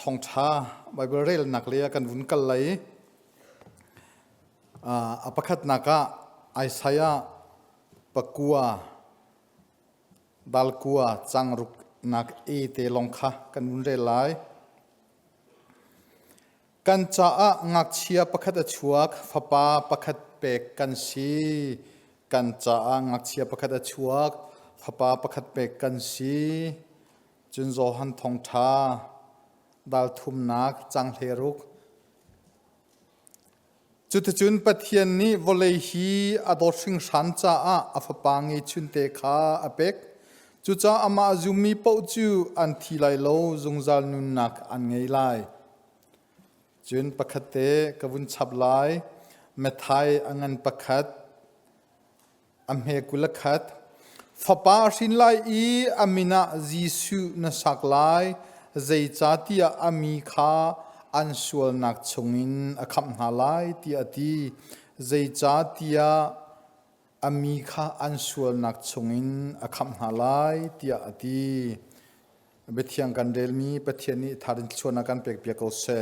Thawngṭha Bible rel nak le kan vun kal lai apakhat naka Isaiah pakua dalkua changruk nak te longkha kan vun rel lai kan cha a ngak chia pakhat a chuak fapa pakhat pek kan si kan cha a ngak chia pakhat a chuak fapa pakhat pek kan si chun zo han Thawngṭha dal thum nak chang hleruk chun pathian ni volei hi ador sing san cha a afapa ngi chun te kha apek chu cha ama zumi po chu an thi lai lo zungzal nun nak an ngei lai chun pakhat te kavun chap lai methai angan pakhat amhe kulakhat fapa shin lai I amina jisu na sak lai zei cha tia ami kha an sual nak chungin akham na lai ti ati zei cha tia ami kha an sual nak chungin akham na lai ti ati bethiang kan rel mi pathian ni tharin chona kan pek pek ko se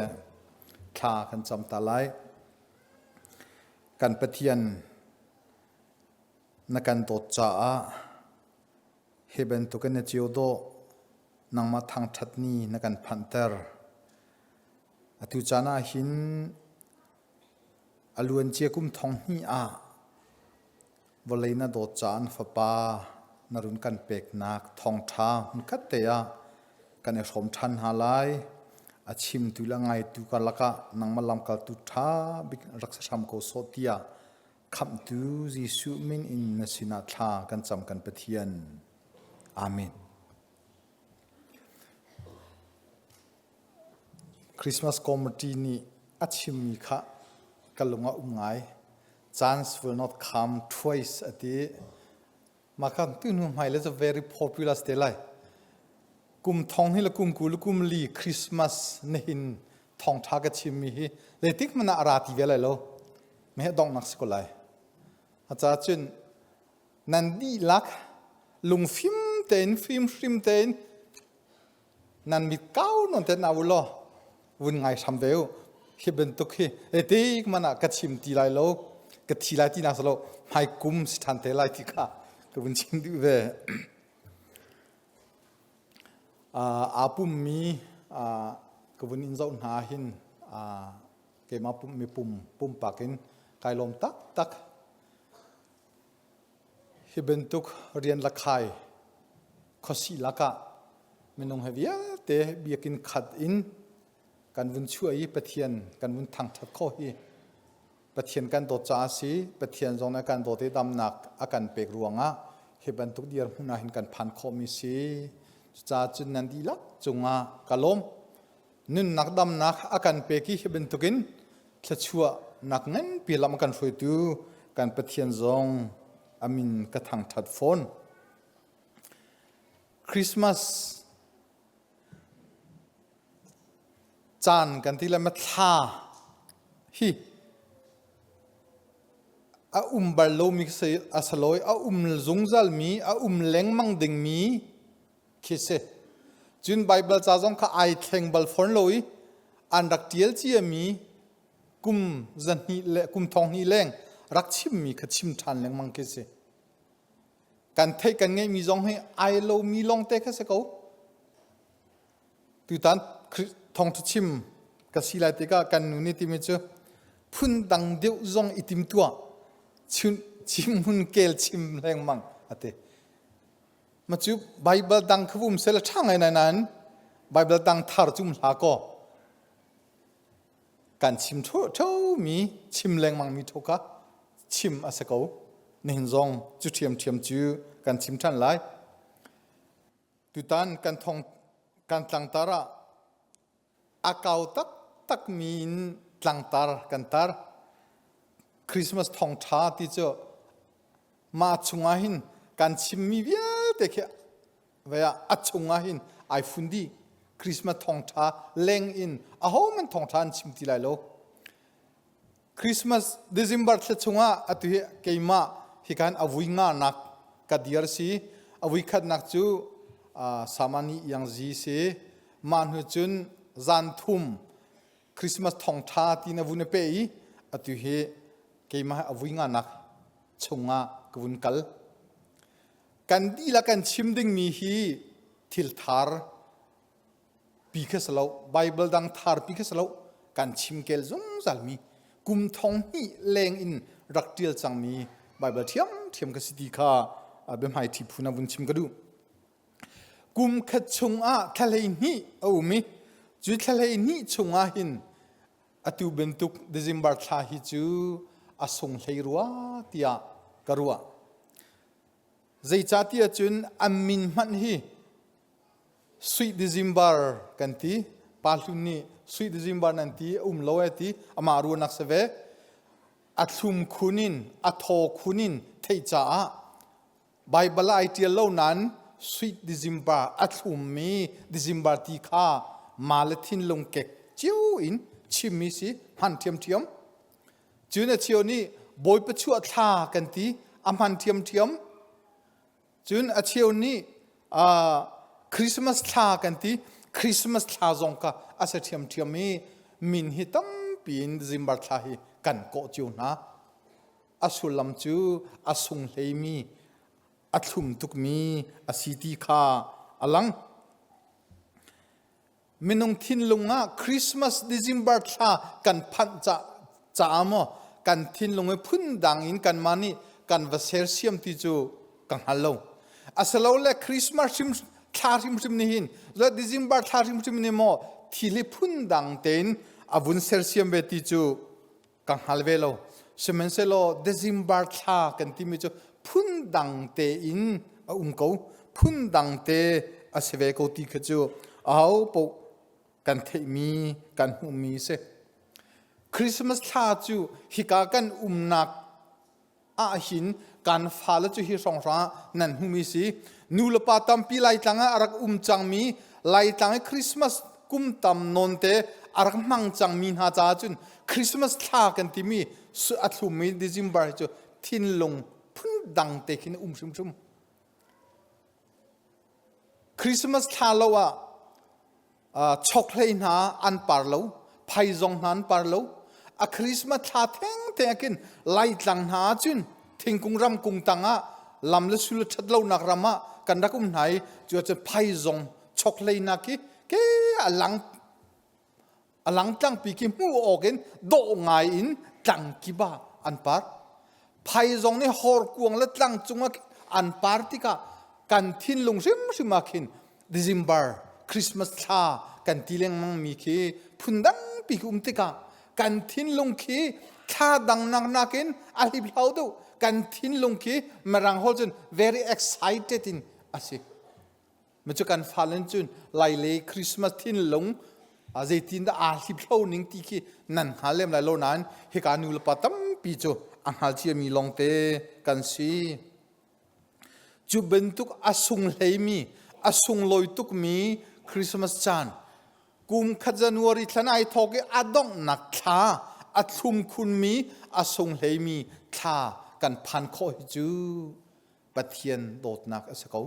tha kan cham ta lai kan pathian na kan to cha a heben to kan chiu do nangma Thawngṭhat ni na kan phanter atu chana hin aluan che kum thong hi a voleina do chan fapa narun kan pek nak Thawngṭha hun khat te a kan e som than halai achim tu la ngai tu ka laka nangma lam kal tu tha bik raksa sam ko sotia kham tu jisu min in nasina tha kan cham kan pathian amen Christmas committee ni achim mi kha kalunga ungai chance will not come twice ati makam tunu mai is a very popular stelai kum thong hi la kum kul kum li Christmas nehin Thawngṭha ka chim mi hi le tik mana arati vela lo me dong nak skolai acha chun nan di lak lung film ten nan mi kau non ten awlo vun ngai sam deu hi ben tuk hi etik mana ka chim ti lai lo ka thi lai ti na salo mai kum stan te lai ti ka ka vun chim du ve apum mi ka vun in zau na hin ke ma pum mi pum pakin kai lom tak hi ben tuk rian la khai khosi laka minung havia te biakin khat in kan vun chuai pathian kan vun Thawngṭha kho hi pathian kan do cha si pathian zong na kan do te dam nak akan pek ruanga he ban tuk diar huna hin kan phan kho mi si cha chun nan di lak chunga kalom nun nak dam nak akan peki he ban tukin thachua nak ngan pilam kan hroi tu kan pathian zong amin ka Thawngṭhat phone Christmas chan kan tila matha hi a barlo mi se asaloi a zungzal mi a lengmang ding mi khise chun Bible cha jong kha ai thleng bal phon loi an rak tiel chi mi kum zan hi le kum thong hi leng rak chim mi kha chim than lengmang khise kan thei kan ngai mi jong he ai lo mi long te kha se ko tu tan Thawngṭha chim kasilai te ka kan nuni ti mi chu phun dang deu zong itim tua chim hun kel chim leng mang ate ma chu Bible dang khum sel thang ai nan Bible dang thar chum la ko kan chim tho mi chim leng mang mi thoka chim ase ko nin zong chu thiam chu kan chim than lai tu tan kan Thawngṭha akau tak min tlangtar kantar Christmas Thawngṭha ti cho ma chunga hin kan chimmi bia te khe vaya achunga hin ai fundi Christmas Thawngṭha leng in a home Thawngṭha chim ti lai lo Christmas December the chunga atu keima hi kan avuinga nak ka diar si avui khat nak chu samani yang ji se man hu chun zan thum Christmas Thawngṭha tin avun pe I atu he keima avuinga nak chunga kavun kal kan di la kan chimding mi hi thil thar pikasalo Bible dang thar pikasalo kan chimkel zung zalmi kum thong hi leng in raktial changmi Bible thiam ka siti kha abem hai thi phuna bun chim kadu kum khat chunga thalei ni awmi chu thalei ni chunga hin atu bentuk December tha hi chu asung leirua tia karua zai chatia chun amin man hi sweet December kanti paluni sweet December nanti loeti amaru naksave athum khunin atho khunin theicha Bible idea lo nan sweet December athum mi December ti kha malathin longkek chiu in chimmi si han thiam chuna chioni boy pachu atha kanti amhan thiam chun achioni Christmas tha kanti Christmas tha zongka asa thiam mi min hitam pin December tha hi kan ko chu na asulam chu asung leimi athum tukmi asiti kha alang minung thin lunga Christmas December tha kan phan cha amo kan thin lunga phun dang in kan mani kan vaser siam ti chu kan hallo asalo le Christmas sim tharim sim ni hin la December tharim sim ni mo thili phun dang ten avun ser siam be ti chu kan halvelo semenselo December tha kan ti mi chu phun dang te in ko phun dang te aseve ko ti khachu au po kan thei mi kan hu mi se Christmas tha chu hika kan umnak a hin kan fala chu hi song ra nan hu mi si nulapa tampi lai tanga arak changmi lai tanga Christmas kum tam non te arak mang changmi ha cha chun Christmas tha kan ti mi su athum mi December chu thin long phun dang te khin sum Christmas tha lowa chocolate na an parlo phaizong han parlo a Christmas tha theng tekin lai tlang na chun thingkung ram kung tanga lamle sul thatlo nakrama kandakum nai chu phaizong chocolate na ki ke alang tang pi ki mu ogen do ngai in tang ki ba an par phaizong ni hor kuang la tlang chunga an par tika kan thin lung sim khin December Christmas tha kan tileng mang mi ki phundang pi tika kan thin lung ki tha dang nakin alib laudu kan thin lung ki marang holjen very excited in asik mechu kan falen chun laile Christmas thin lung azaitin da alib lau ning ti ki nan halem lai lo nan he kanul patam pi chu anghal chi mi long te kan si chu bentuk asung leimi asung loituk mi Christmas chan kum kha January thanai thoke adong nak tha athum khun mi asung leimi tha kan phan kho chu pathian dot nak asako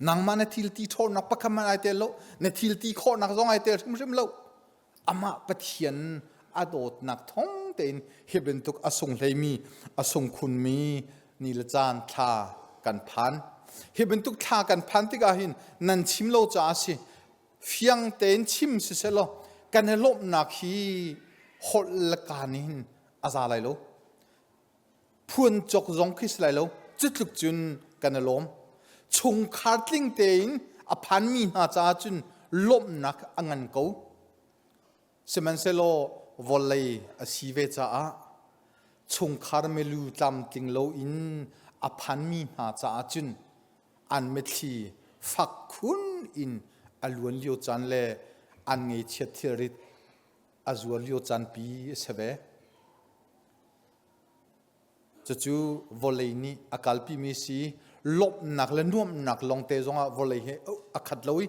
nang mana thil ti thor nak pakama ai te lo ne thil ti kho nak zong ai te rim lo ama pathian adot nak thong ten hebentuk asung leimi asung khun mi ni la chan tha kan phan hebentuk tha kan phan ti ga hin nan chim lo cha si fiang ten chim si selo kan lop nak hi hol la kanin aza lai lo phun chok zong khis lai lo chitluk chun kan lom chung khartling tein a phan mi na cha chun lop nak angan ko seman selo volley a sive cha a chung khar melu tlam ting lo in a phan mi na cha chun an methi phak khun in alwan liu chan le an ngei chet thirit azua liu chan pi sebe chu volley ni akalpi mi si lop nak le nuam nak long te zonga volley he akhat loi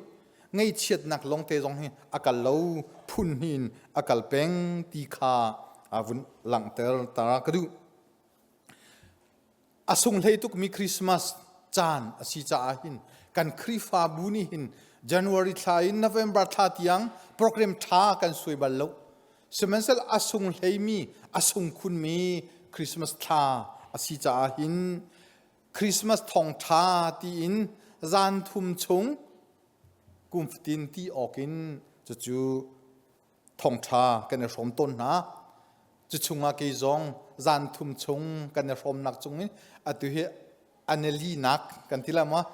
ngei chet nak long te zong he akal lo phun hin akal peng ti kha avun lang tel tara kadu asung leituk mi Christmas chan asi cha hin kan khrifa buni hin January ทาย November ทาเตียงโปรแกรมท้ากันสวยบัลโลสมัยนั้นอาสงเฮมีอาสงคุณมีคริสต์มาสท้าอาศิจาหินคริสต์มาสทองท้าตีอินจานทุมชงกุมฟตินที่ออกอินจู่ทองท้ากันในสมต้นนะจู่งาเกยองจานทุมชงกันในสมนักจงนี้อัตุเฮอันเนลีนักกันที่ละมั้ง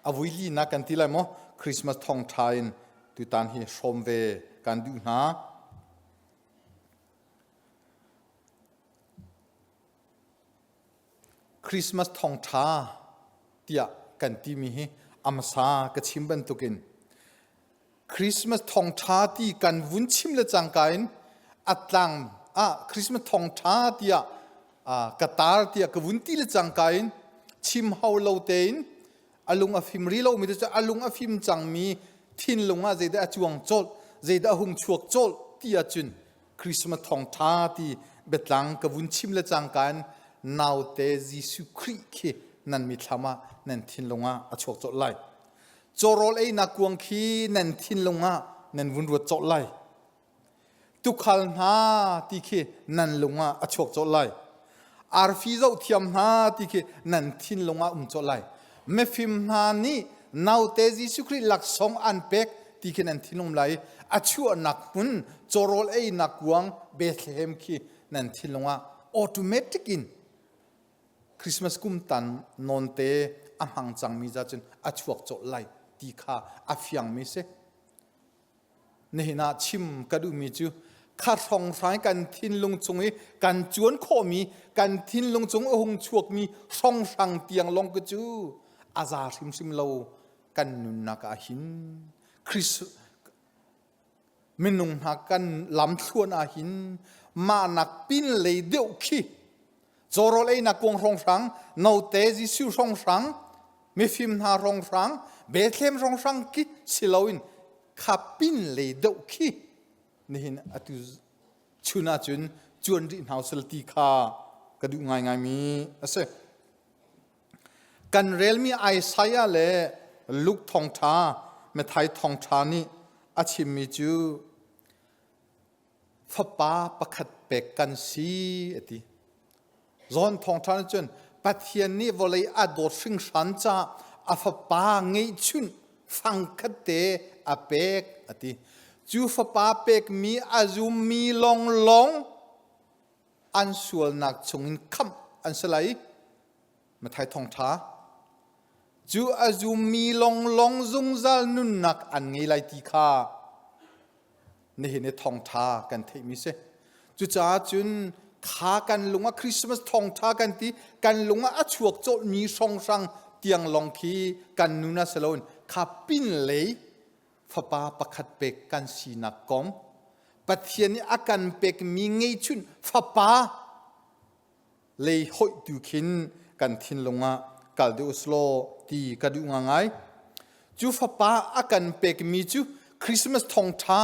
อวุยลีนักกันที่ละมั้งคริสต์มาสทองท้าอินตุตันเฮชมเวกันดูนะคริสต์มาสทองท้าเตียกันที่มีอามาซากระชิมบันตุกินคริสต์มาสทองท้าที่กันวุ่นชิมละจังกันอัตลังคริสต์มาสทองท้าเตียกตาร์เตียกวุ่นที่ละจังกันชิมเฮาโลเตนอลุงอฟิมรีโลมีแต่จะอลุงอฟิมจังมีทินลงเจดาจวงโจลเจดาหุงชวกโจลเตียจุนคริสต์มาสทองท้าที่เบ็ดลังกวุ่นชิมละจังกันนาวเตจิสุคริคีนั่นมีธรรมะนั่นทินลงอชวกโจไลจอรอลนักวงคีนั่นทินลงนั่นวุ่นรัวโจไลตุขัลนาที่คีนั่นลงอชวกโจไลอาร์ฟิโซเทียมนาที่คีนั่นทินลงโจไลเมฟิมนานี่นาวเตจิสุคริหลักสองอันเป็กที่คีนั่นทินลงไลอชัวนักมุนจอรอลนักวงเบธเลเฮมคีนั่นทินลงออโตเมติกินคริสต์มาสกุมตันนนเตอหังจังมีจัจนอชวกโจไลตีขาอฟยังมิเซนี่นาชิมกระดูมีจูข้าทองสายกันทินลงจงกันจวนโคมีกันทินลงจงหงชวกมีช่องสังเตียงลงกจูอาซาซิมโลกันนุนนักหินคริสมินุงหักกันลำทวนอาหินมานักปินเลยเดียวขี้จอรอลนักกวงรองสังนาวเตจิสุรองสังมีฟิมนารองสังเบธเลมรองสังกิสิลาวินขับปินเลยเดาขี้นี่เห็นอตุชุนาจุนจวนดินหาวสลติขากระดูง่ายมีเสกันเรลมีไอไซยาเลลูกทองท้าเมื่อไทยทองท้านี่อาชิมิจูฟ้าป่าประคัดเปกันสีติจอนทองท้าจนปัทยานี่วลัยอดอสิงสันจ้าอาฟ้าป่าไงชุนฟังคัดเตอเปกติจูฟ้าป่าเปกมีอาจุมีลองอันส่วนนักชงอินคำอันสลายมาไทยทองท้าจูอาจุมีลองจงจัลนุนนักอันไงไลติคานี่เห็นทองท้ากันเทมิเซจูจ้าจุนขากันลงคริสต์มาสทองท้ากันที่กันลงอชวกโจมีช่องสังเตียงลองคีกันนุนาสโลนขับปินเลยฟ้าป่าประคัดเปกกันสีนักกอมปัจเจียนี้อาการเปกมีไงชุนฟ้าป่าเลยหอยดูขินกันทินลงกัลเดอุสโลตีกระดูง่ายจูฟ้าป่าอาการเปกมีจูคริสต์มาสทองท้า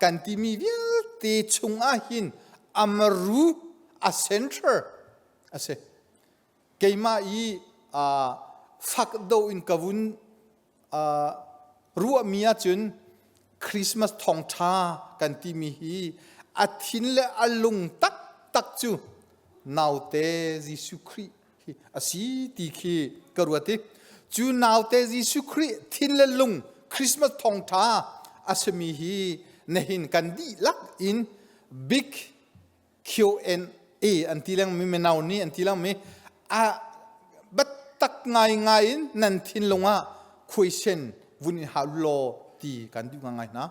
กันที่มีวิลเตชงอาหินอามารูอาเซนเตอร์อาเซเกมาอีฟักโดอินกวุนรัวมีอาจุนคริสต์มาสทองท้ากันที่มีฮีอาทินเลอลุงตักจูนาวเตจิสุครีอาศีตีคีกรัวติจูนาวเตจิสุครีทินเลลุงคริสต์มาสทองท้าอาสมีฮีเนหินกันดีลักอินบิ๊ก Q&A อันที่เรื่องมีเมนาวนี้อันที่เรื่องมีบัดตักง่ายนั่นทินลงquestion วุ้นหาโลตีกันดูง่ายนะ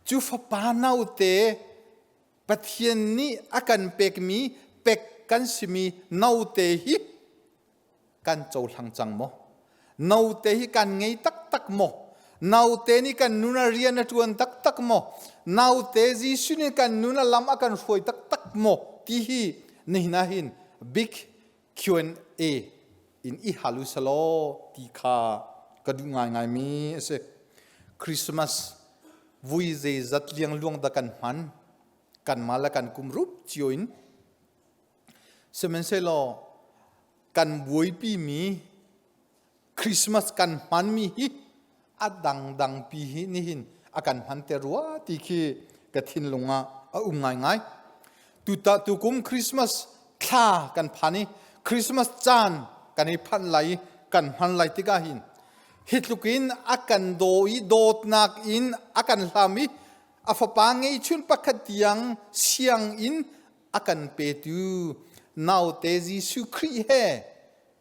จูฟ้าป่านาวเตปัทยันนี้อาการเปกมีเปกกันสิมีนาวเตฮิกันโจหลังจังโมนาวเตฮิกันไงตักโมนาวเตนี่กันนุนาเรียนตัวตักโมนาวเตจิสุนี่กันนุนาลำอากันสวยตักโมที่ฮีนี่นะหิน big Q&A อินอีฮัลุสโลตีขากระดูง่ายมีเสคริสต์มาสวุ้ยเจจัดเลี้ยงลวงตะกันมันกันมาละกันกุมรูปจิโอินเสมันเซโลกันวุ้ยปีมีคริสต์มาสกันมันมีฮิ ดังปีหินิหินอาการพันเตรัวที่คือกระทินลงอ่ะง่ายตุกุมคริสต์มาสท่ากันพันนี่คริสต์มาสจานกันให้พันไหลกันพันไหลที่กาหินฮิตลุกินอาการโดดนักอินอาการลามิอาฟปังไอชุนปักขยังเสียงอินอาการเปตูนาวเตจิสุครีเฮ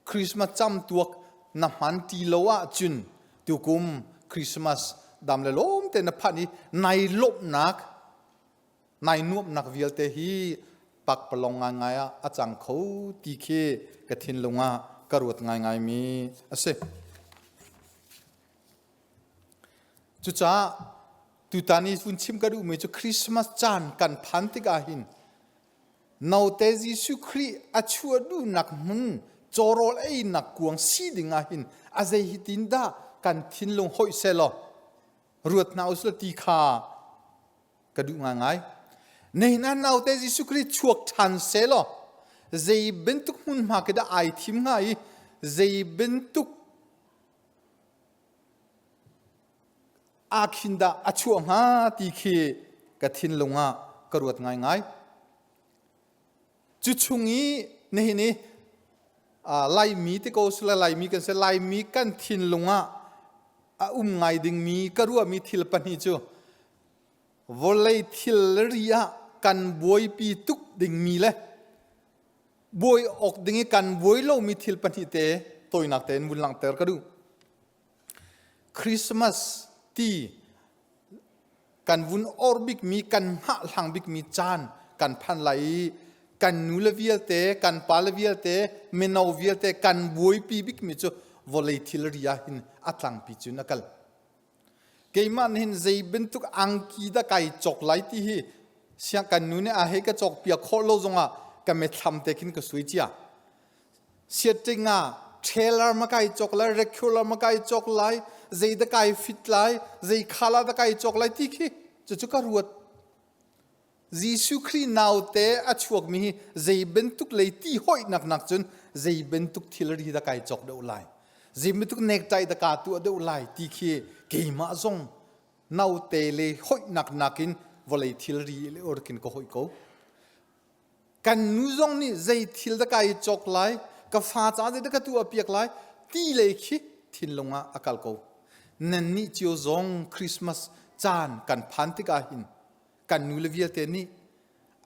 คริสต์มาสจำตัวน้ำมันตีโลวะจุนตุกุมคริสต์มาสดำเลลมเตนพันนี่ในลบนักในนุ่มนักวิลเตฮีปักปลงง่ายอาจังเขาตีเคกระทินลงกระรวดง่ายมีเสจุจ้าตุตานีฟุนชิมกระดูมีจุคริสต์มาสจานกันพันติกาหินนาวเตจิสุครีอาชัวดูนักมุนจอรอลไอนักกวงซีดิงาหินอาเจฮิตินดากันทินลงหอยเซลรวดนาอุสลตีคากระดูง่ายในนั้นนาวเตจิสุครีชวกทันเซลเจเป็นตุกมุนมาเกดไอทิมง่ายเจเป็นตุกอาคินดาอาชัวงาตีเคกระทินลงกระรวดง่ายจุดชุงี้นี่ไล่มีที่เขาสุดไล่มีกันเสไล่มีกันทินลงไงดึงมีกระรัวมีทิลปันฮิจูวอลเลทิลเรียกันบวยปีตุกดึงมีเลยบวยออกดึงกันบวยโลมีทิลปันฮิเตตัวนักเตนบุญหลังเตอร์กระดูคริสต์มาสที่กันวุ้นออร์บิกมีกันหะหลังบิกมีจานกันพันไหลกันนูเลวิลเตกันปาเลวิลเตเมนาววิลเตกันบวยปีบิกมีจูวอลเลทิลเรียหินอัตลังปีจูนักลเกมันหินใจเป็นตุกอังกีดะไก่จอกไหลที่เสียกันนูเนี่ยอาเฮกจอกเปียโคโลจงกันไม่ทำเตกินก็สวยจีอ่ะเสียจริงเทเลอร์มาไก่จอกไหลเรคิวลาร์มาไก่จอกไหลใจดะไก่ฟิตไหลใจขาลาดะไก่จอกไหลที่ขี้จะจุกรวดยิสุครีนาวเตอชวกมีใจเป็นตุกเลยที่ห้อยนักจนใจเป็นตุกทิลรีดะไก่จอกเดือดไหลจิมตุกเนกใจตะกาตัวเดือดไหลที่ขี้เกี่ยมาซงนาวเตเลยห้อยนักินวอลเลทิลรีเลยอร์กินก็ห้อยเขากันนูซงนี่ใจทิลตะไก่จอกไหลกับฟ้าจ้าตะกาตัวเปียกไหลตีเลยขี้ทินลงอากาศเขานั่นนี่จิโอซงคริสต์มาสจานกันพันติกาหินกันนูเลวิลเตนี่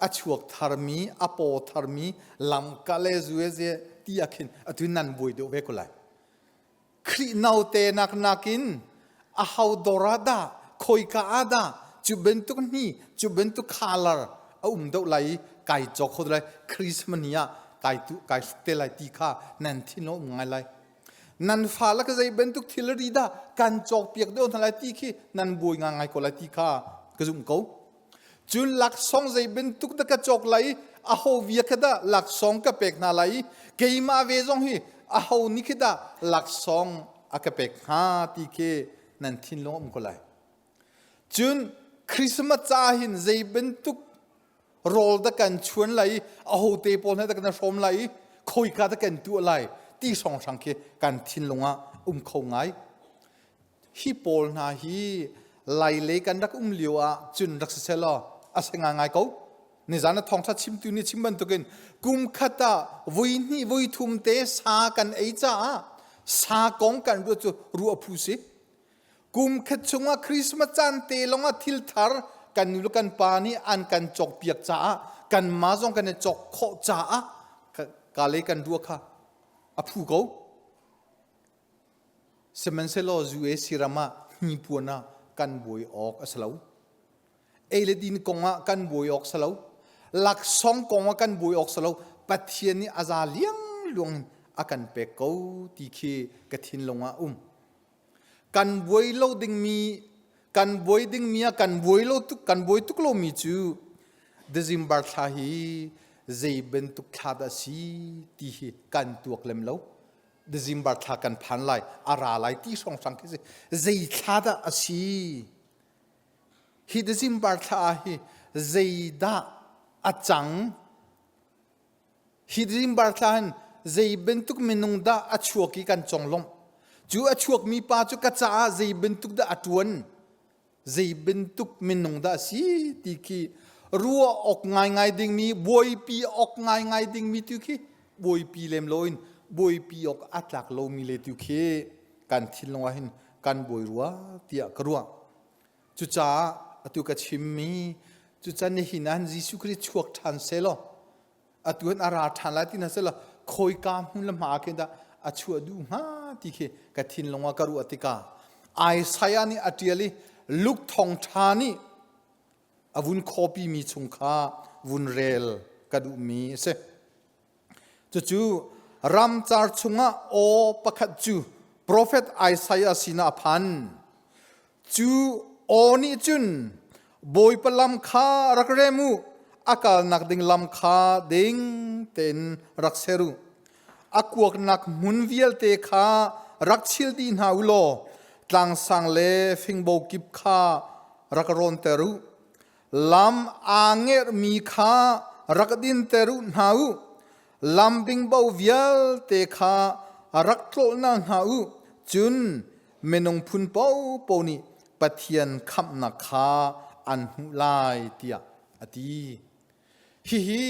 อชวกธารมีอโปธารมีลำกาเลซูเอเซที่อยากหินอตุนันบวยเดเวกุไลครีนาวเตนักินอาฮาวดอราดาคอยกาอาดาจุเบนตุกนี่จุเบนตุกคาลาร์เดาไลไก่จอกเขาไลคริสต์มาเนียไก่เตไลตีข้านันที่โน้ไงไลนันฟ้าละก็ใจเป็นตุกทิลรีดาการจอกเปียกเดินทางไหลตีขี้นันบวยง่ายก็ไหลตีข้ากระจุ่มเขาจุนหลักสองใจเป็นตุกตะกระจอกไหลอาหูเวียกดาหลักสองกระเป็กนาไหลเกี่ยมาเวจงฮีอาหูนิกดาหลักสองอากระเป็กหาตีขี้นันทิ้งลงก็ไหลจุนคริสต์มาสจ้าหินใจเป็นตุกโรลตะกันชวนไหลอาหูเตปอนให้ตะกันชมไหลคอยกาตะกันตัวไหลที่สองสังเกตการทิ้งลงเขาไงฮิปโปลนาฮีไล่เล็กันรักเหลียวจุนรักเสลออาศัยง่ายเขาในจานทองทัดชิมตุนี่ชิมบันตุกันกุมขัดวุ้ยนี่วุ้ยทุ่มเตะสากันไอจ้าสากงกันรัวผู้สิกุมขัดชงว่าคริสต์มาสจันเตลงทิลทาร์กันนุลกันปานีอันกันจอกเปียกจ้ากันมาจงกันจอกโคจ้ากาเลกันรัวค่ะอภูเขาเซมันเซลจูเอสิรามาฮิปัวนากันบวยออกสลาวเอเลดินกงกันบวยออกสลาวหลักสองกงกันบวยออกสลาวปัทเทียนี่อาซาเลียงลงอากันเปกเขาตีเคกทินลงกันบวยโลดิงมีกันบวยดิงมีกันบวยโลตุกันบวยตุกโลมีจูเดซิมบาร์ทาฮีใจเป็นตุกขาดสีที่กันตัวเคลมแล้วเดซิมบาร์ทากันพันไลอาราไลที่สองสังเกตใจขาดสีฮิเดซิมบาร์ทาฮีใจดาอาจังฮิเดซิมบาร์ทาใจเป็นตุกเมนุงดาอาชัวกีกันจงลง จูอชวกมีปาจูกระจาใจเป็นตุกดาตวนใจเป็นตุกมินงดาสีตีกีรัวออกง่ายดิ่งมีบวยปีออกง่ายดิ่งมีตุกีบวยปีเลมลอยบวยปีออกอัตลักโลมีเลตุกีการทิลงว่าเห็นการบวยรัวเตียกรัวจุจ้าตุกชิมมีจุจ้าเนี่ยหินันยิสุคริชวกทันเซลตุนอาราทันไลตินัสละคอยกามหุ่นละมาเกนดาอชัวดูมาที่เคกัทินลงว่ากรุอติกาไอไซยานี่อติยลีลุกทองทานี่อวุนคอปีมีชงคาวุนเรลกระดูมีเสจู่ๆรำจาร์ชงะโอปะขัดจู่ prophet ไอไซยาสินาพันจู่โอนี่จุนบอยปลำคารักเรมูอากาศนักดิ่งลำคาดิ่งเต็นรักเซรุอากวกนักมุนเวียลเตคารักชิลดีนาอุโลตังสังเลฟิงโบกิบคารักรอนเตรุลำอ่างเงรมีคารักดินเตรุนาอุลำบิงโบเวียลเตคารักโตนานาอุจุนเมนงพุนเป้าปนีปะเทียนคำนักคาอันหุลายเตียอดีฮิ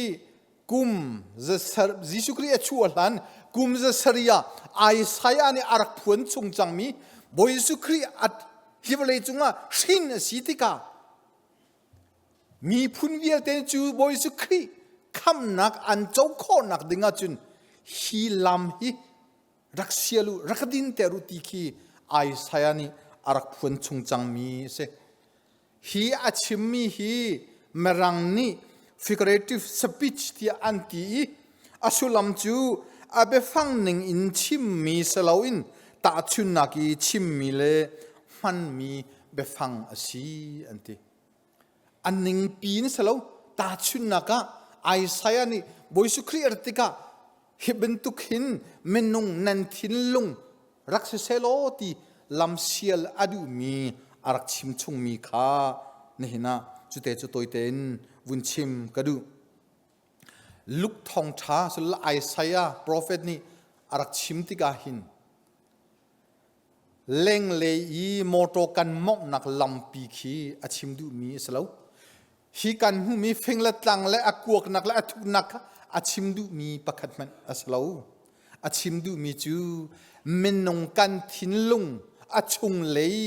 กุมจะยิสุคริยชัวหลันกุมจะสริยาไอไซยานี่อารักพวนชงจังมีบยิสุคริอัดฮิวเลจุงะชินสิติกามีพุนเวียเตนจูบยิสุคริคำนักอันเจ้าข้อนักดึงจุนฮิลำฮิรักเสียลุรักดินเตรุติคีไอไซยานี่อารักพวนชงจังมีเสฮีอาชิมมีฮีเมรังนี่ figurative speech ที่อันที่อาสุลัมจูอาเบฟังหนึ่งอินชิมมีสลาวินตาชุนนักชิมมีเลมันมีเบฟังอาศีอันที่อันหนึ่งปีนสลาวตาชุนนักไอไซยานี่บอยสุครีอร์ติกาฮิบันตุกินเมนุงนันทินลุงรักเซโลตีลำเชียลอดูมีอารักชิมชงมีข้าเนี่ยนะจุดเตจุดตัวเต็นวุนชิมกระดูลุกทองท้าสุดละไอไซยา prophet นี่อารักชิมติกาหินเล่งเลยโมโตกันมอกนักลำปีขีอาชิมดูมีสลาวฮีกันหูมีเฟงละตังและอากวกนักและอทุกนักอาชิมดูมีประคัดมันสลาวอาชิมดูมีจูเมนงกันทินลุงอาชงเลย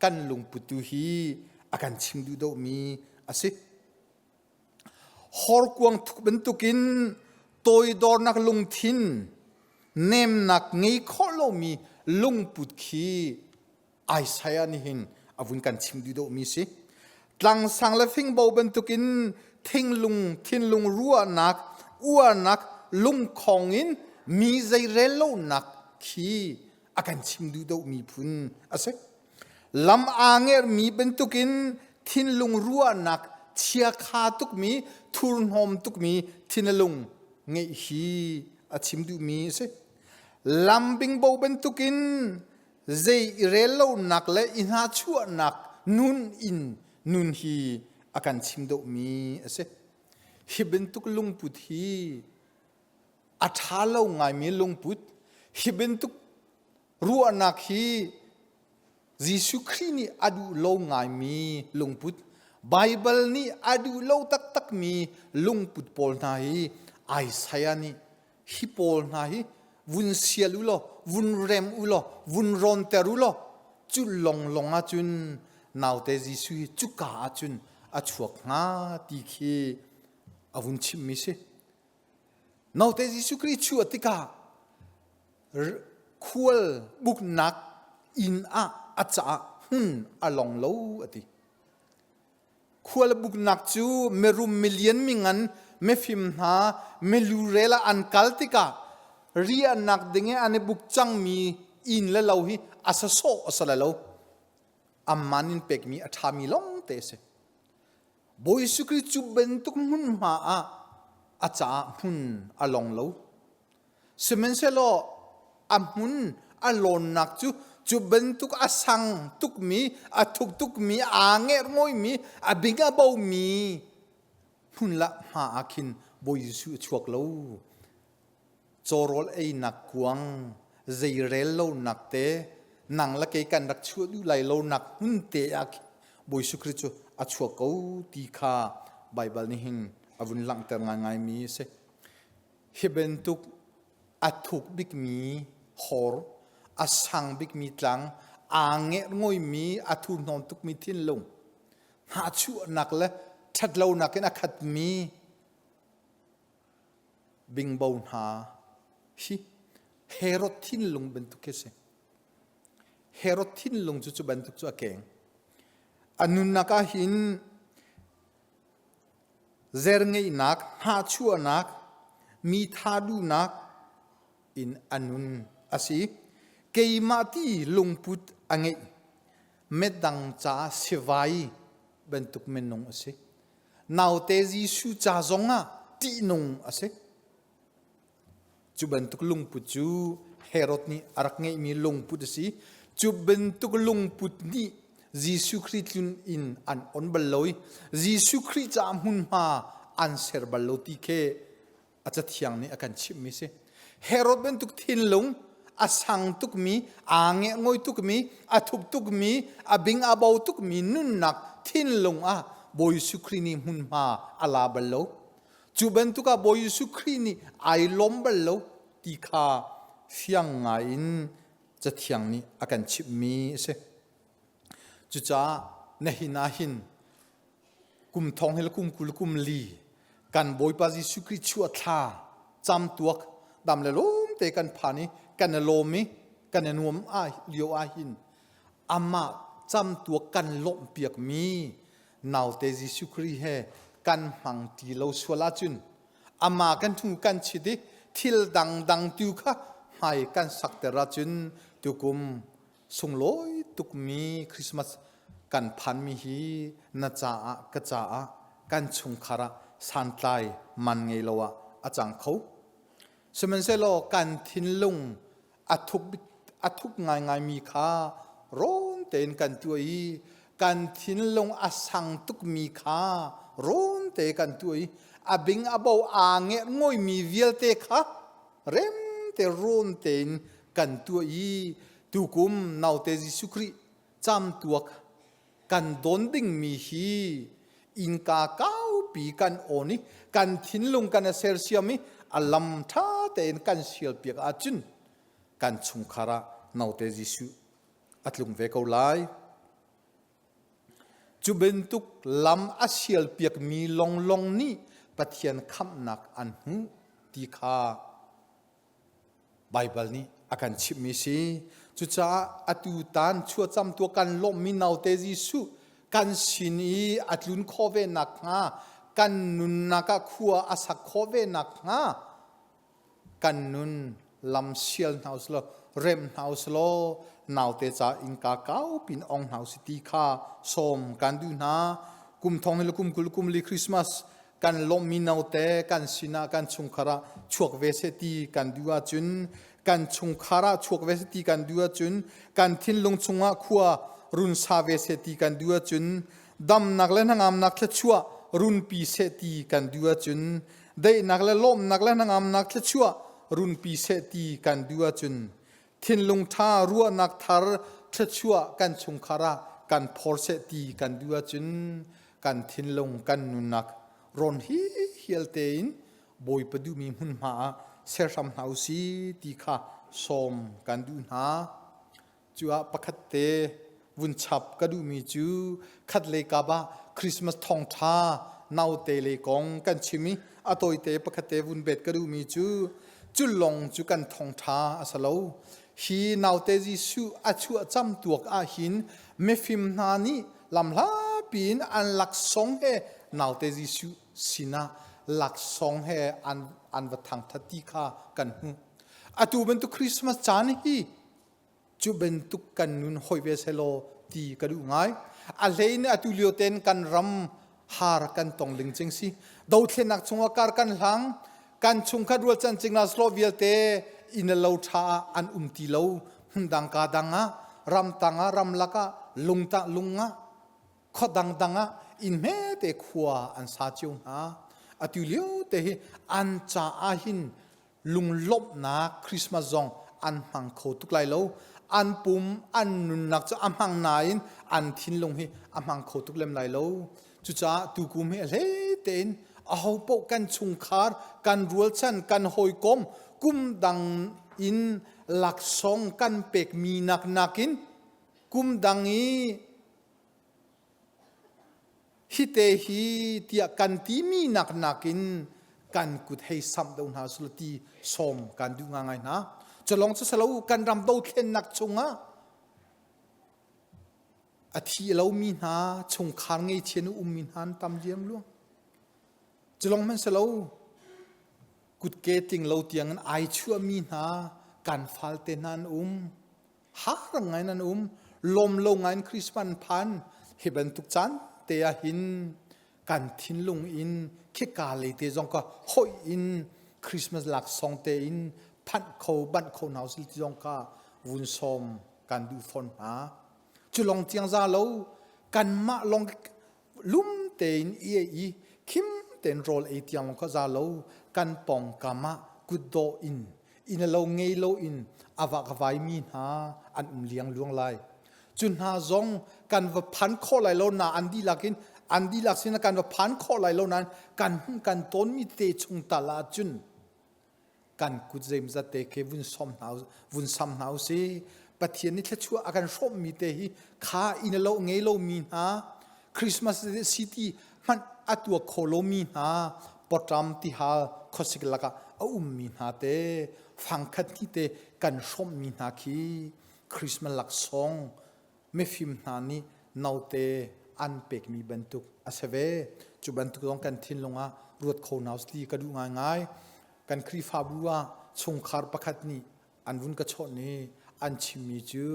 กันลุงปุตุฮีอาการชิมดูdoมีอาศัยฮอร์กวงทุกบรรทุกินตัวดอนักลุงทินเนมนักงี้ข้อโลมีลุงปุตขีไอไซยานี่หินอาวุนกันชิมดูdoมีสิหลังสังเลฟิงโบบรรทุกินทิ้งลุงทินลุงรัวนักอ้วนนักลุงของอินมีใจเรโลนักขีอาการชิมดูdoมีพุนอาศัยลำอ่างเงรมีเป็นตุกินทินลุงรัวนักเชียคาตุกมีทุนหอมตุกมีทินลุงเงฮีอาชิมดูมีสิลำบิงโบเป็นตุกินเจเรโลนักและอินหาชัวนักนุนอินนุนฮีอาการชิมดูมีสิฮิเป็นตุกลุงปุตฮีอัฐาโลงายมีลุงปุตฮิเป็นตุกรัวนักฮียิสุครีนี่อดูโลงายมีลุงพุทธไบเบิลนี่อดูโลตักมีลุงพุทธปอลนาฮีไอไซยานี่ฮิปอลนาฮีวุนเซียลุโลวุนเรมอุโลวุนรอนเตรุโลจุลงอาจุนนาวเตยิสุจุกาอาจุนอาชวกงาตีคีอาวุนชิมมิเซนาวเตยิสุครีชัวติกาควลบุกนักอินอาจาหุ่นอลองโลอติควลบุกนักจูเมรุมิเลียนมิงันเมฟิมหาเมลูเรลอันกัลติกาเรียนักดึงอันบุกจังมีอินและเราฮีอาสโซอสละเราอามานินเป็กมีอัฐามีลงเตเสบอยสุคริจูเบนตุกมุนมาอาจาหุ่นอลองโลสมัยเซโลอามุนอลอนนักจูเบนตุกอาสังตุกมีอาทุกมีอ่างเงรมอยมีอาบิงอาบาวมีหุ่นละมาอาคินบอยสุชวกโลจอรอลไอนักกวง zeirel lo nakte nang la ke kan rak chu du lai lo nak hun te ak boisu kristo achua ko ti kha bible ni hin avun lang ter ngai mi se hibentuk athuk bik mi hor asang bik mi tlang ange ngoi mi athu non tuk mi thin long ha chu nak le that lo nak na khat mi bing bon ha hi herod thin long ben tu kese herod thin long chu ben tu chu akeng anun naka hin zernge nak ha chu nak mi thadu nak in anun asi keimati lungput ange medang cha sivai bentuk menong ase naute jisu cha zonga ti nong ase chu bentuk lungput chu herod ni arak nge mi lungput asi chu bentuk lungput ni jisu christun in an on baloi jisu christ cha hun ma an ser baloti ke acha thiang ni akan chim mi se herod bentuk thin lung asang tuk mi ange ngoi tuk mi athup tuk mi abing abau tuk mi nun nak thin lung a boy sukrini hun ma ala ballo chu bentuk a boy sukrini ai lom ballo ti kha siang nga in cha thiang ni akan chip mi se chu cha nahina hin kum thong hel kum kul kum li kan boy pa ji sukri chu tha cham tuak dam le lom te kan phani kan lomi kan nuam a lio a hin ama cham tu kan lom piak mi naw te jisu kri he kan hang ti lo swala chun ama kan thu kan chidi thil dang tu kha hai kan sakte ra chun tukum sungloi tuk mi christmas kan phan mi hi na cha a ka cha a kan chung khara san tlai man ngei lowa achang kho semen se lo kan thin lung athuk ngai mi kha ron ten kan tuai kan thin lung asang tuk mi kha ron te kan tuai abing abau ange ngoi mi vial te kha rem te ron ten kan tuai tukum nau te jisu kri cham tuak kan don ding mi hi in ka kau pi kan oni kan thin lung kan ser siami alam tha ten kan sial piak achun kan chung khara naute jisu atlung ve ko lai chu bentuk lam asial piak mi long ni pathian kham nak an hu ti kha bible ni akan chip mi si chu cha atu tan chu cham tu kan lom mi naute jisu kan sini atlun khove nak nga kan nun naka khua asak khove nak nga kan nun lam sial house lo rem house lo naute cha in ka kau pin ong house ti kha som kan du na kum thong hel kum kul kum li christmas kan lom mi naute kan sina kan chung khara chuak ve se ti kan duwa chun kan chung khara chuak ve se ti kan duwa chun kan thin lung chunga khua run sa ve se ti kan duwa chun dam nakle nangam nakle chua run pi se ti kan duwa chun dei nakle lom nakle nangam nakle chua run pi se ti kan duwa chun thin lung tha ruwa nak thar thachua kan chung khara kan phor se ti kan duwa chun kan thin lung kan nunak ron hi hialtein boy padu mi hun ma ser sam hausi ti kha som kan du na chua pakhatte vun chap ka du mi chu khat le ka ba christmas Thawngṭha nau te le kong kan chimi atoi te pakhatte vun bet ka du mi chu chulong chu kan Thawngṭha asalo hi naute jisu achu cham tuak a hin mefim na ni lamla pin an lak song he naute jisu sina lak song he an va Thawngṭha ti kha kan hu atu ben tu christmas chan hi chu ben tu kan nun hoi ve selo ti ka du ngai a lein atu lioten kan ram har kan tong ling ching si do thlenak chunga kar kan hlang kan chung kha rual chan ching na slovial te in a lo tha an ti lo hundang ka danga ram tanga ram laka lungta lunga khodang danga in me te khua an sa chung ha atulio te an cha a hin lung lop na christmas zong อันมังโคตุกไลโลอันปุ่มอันนุนนักจะอันมังนายอันทิ้นลงให้อันมังโคตุกเล่มไลโลจุจ้าตูกุมให้เล่เต็นเอาปกกันชุงคาร์กันรัวชันกันหอยกลมกุมดังอินหลักสองกันเป็กมีนักนักินกุมดังอีฮิเตฮีเตียกันตีมีนักนักินกันกุดให้ซ้ำดาวนาสุลตีสมกันดูง่ายนะจะลองจะสลาวกันรำดาวเทนนักชงอ่ะอาทิเรามีนาชงคางไงเชียนมีนานตำเยี่ยมล่วงจะลองมันสลาวกุดเกติงเราเตียงไอชั่วมีนากันฟัลเตนันหารังไงนันลมลงไงคริสต์มาสพันเฮบันทุกจันเตียหินกันทินลงอินแค่กาเลยเตจงก็หอยอินคริสต์มาสหลักสองเตอินพันเขาบันเขาหนาวสิจงก็วุ้นสมกันดูฝนหาจุลองเจียงซาโลกันมาลองลุ่มเตอินเอีคิมเตนโรลเอเตียงลองก็ซาโลกันปองกามะกุดโดอินโลเงยโลอินอาวากวายมีหาอันเลี้ยงลวงไลจุนหาจงกันว่าพันข้อไหลโลนาอันดีลักสินะกันว่าพันข้อไหลโลนั้นกันต้นมีเตชงตลาจุนกันกุเจมจะเตเควุนซ้ำหนาวสิปะเทียนนี่แค่ชั่วอาการชมมีเตหิขาอินโลเงยโลมีหาคริสต์มาสซิตี้มันอัตัวโคโลมีหาปอตรามติฮาคสิกลักะมีหาเตฟังคัดที่เตกันชมมีหาคีคริสต์มาสหลักสองไม่ฟิมนานี่นาวเตอันเป็กมีบรรทุกอาเซเวจุบรรทุกต้องกันทิ้งลงอ่ะรวดโคนาวสตีกระดูง่ายกันครีฟาบัวชงคาร์ปะคัดนี่อันวุ้นกระชอนนี่อันชิมีจู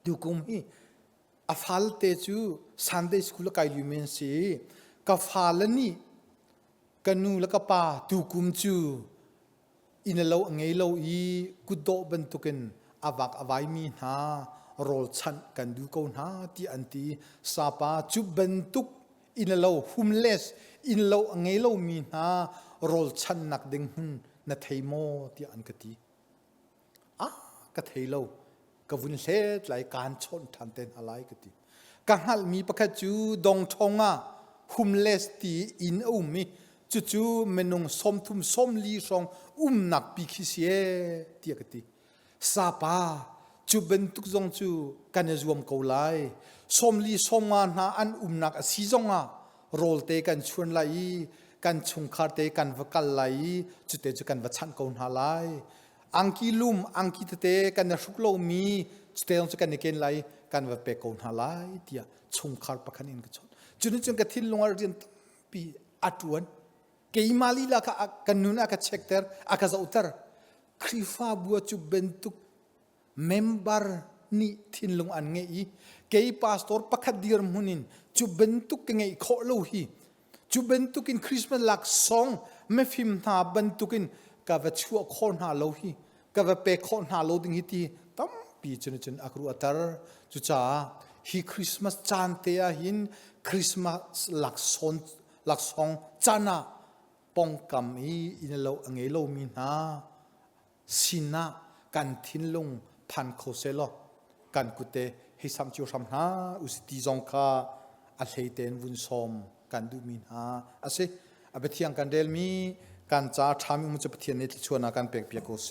ดูกุมฮีอาฟัลเตจูซันเดย์สคูลกายลูเมนซีกับฟาลนี่กันนูแล้วก็ป่าดูกุมจูอินเลวเงยเลวอีกุดโดบรรทุกันอาวักอวัยมีนาโรลชันกันดูเขาหน้าที่อันที่ซาปาจุบรรทุกอินเลวฮุมเลสอินเลวเงยเลวมีนาโรลชันนักดึงหุ่นนัทเฮโมที่อันกตีกะเทโลกะวุนเล็ดไหลการชนทันเต็นอะไรกตีกังหัลมีประคัจูดงทงฮุมเลสตีอินมีจู่ๆเมนงสมทุมสมลีสองนักปีคิเสียที่กตีซาปาจูเป็นทุกจงจูกันจะรวมเขาไล่สมลีสมงานอันนักสีจงโรลเตกันชวนไล่กันชงคาเตกันวักไล่จุดเตจุกันวัชันเขาหาไล่อังกีลุมอังกีเตกันจะสุกโลมีจุดเตจุกันเกนไล่กันวัเปกเขาหาไล่เดียชงคาปะคันอินกันชนจุดนี้จึงกันทิ้งลงอะไรเรียนปีอัดวนเกี่ยมาลีละกันนุนอากัเช็คเตอร์อากัจะอุตรคริฟาบัวจูเป็นทุกเมมเบอร์นี่ทิ้งลงอันเงี้ยเกี่ยพาสตอร์ปักดีร์มุนินจูเป็นทุกเงี้ยโคโลฮีจูเป็นทุกินคริสต์มาสหลักสองไม่ฟิมนาเป็นทุกินกับว่าชัวคนหาโลฮีกับว่าเปกคนหาโลดิ้งฮิตีตั้มปีจนอักรุอัตร์จุจ้าฮีคริสต์มาสจานเตียหินคริสต์มาสหลักสองจานะปองกำอินโลเงยโลมีนาสินะกันทิ้งลงพันโคเซโลกันกุเตให้สัมจิวสัมนาอุสติจงกาอัลเลเตนวุนสมกันดูมีนาอาศัยอเบทียงกันเดลมีการจ้าทำมุจปะเทียนนิทชวนากันเปียกโคเซ